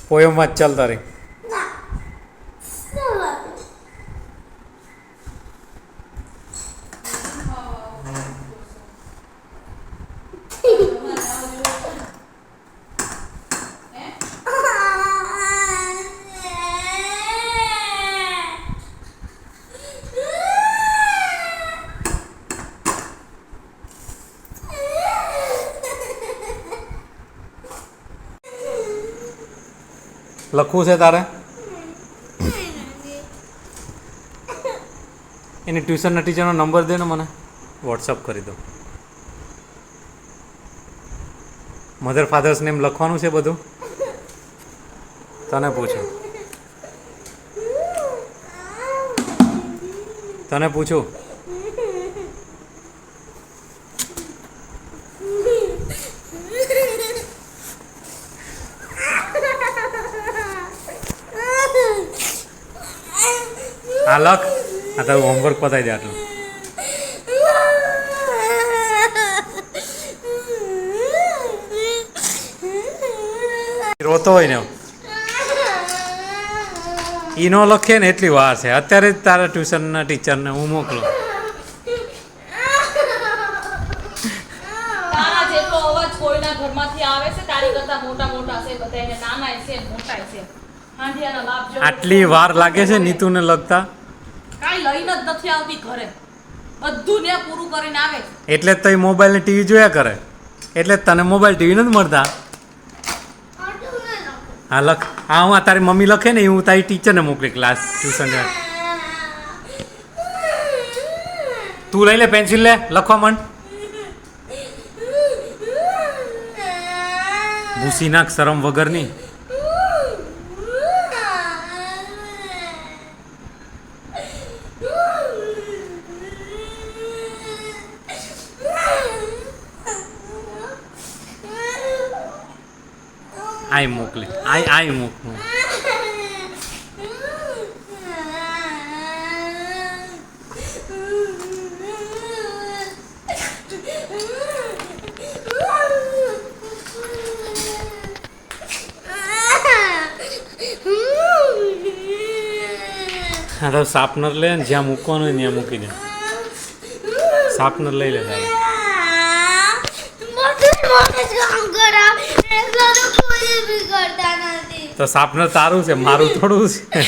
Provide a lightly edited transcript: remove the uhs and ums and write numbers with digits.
પોયમમાં જ ચાલતા રહી. લખવું છે તારે? એની ટ્યુશનના ટીચરનો નંબર દે ને મને, વોટ્સઅપ કરી દો. મધર ફાધર્સ નેમ લખવાનું છે બધું. તને પૂછું આ લખ. આ તારું હોમવર્ક પતાવી દે આટલું. રોતો હોય ને એ નો લખે ને એટલી વાર છે. અત્યારે જ તારા ટ્યુશનના ટીચરને હું મોકલું. તારા જેટલો અવાજ કોઈના ઘરમાંથી આવે છે, તારી કરતા મોટા મોટા છે બધા, એને નાના છે મોટા છે. હાંડિયાના બાપ જેવો. આટલી વાર લાગે છે નીતુને લગતા? કાઈ લઈને જ નથી આવતી ઘરે, બધું ને પૂરું કરીને આવે. એટલે જ તો એ મોબાઈલ ને ટીવી જોયા કરે, એટલે જ તને મોબાઈલ ટીવી નથી મળતા. હા લખ. હા હું તારી મમ્મી લખે ને એ હું તારી ટીચરને મોકલી ક્લાસ ટ્યુશન. તું લઈ લે પેન્સિલ, લે લખવા માંડ. ભૂસી નાખ શરમ વગરની. આઈ મોકલી, આઈ મોકલું. હા તો શાર્પનર લે ને, જ્યાં મૂકવાનું હોય ત્યાં મૂકી દે. શાર્પનર લઈ લે તારે. તો શાર્પનર તારું છે, મારું થોડું છે.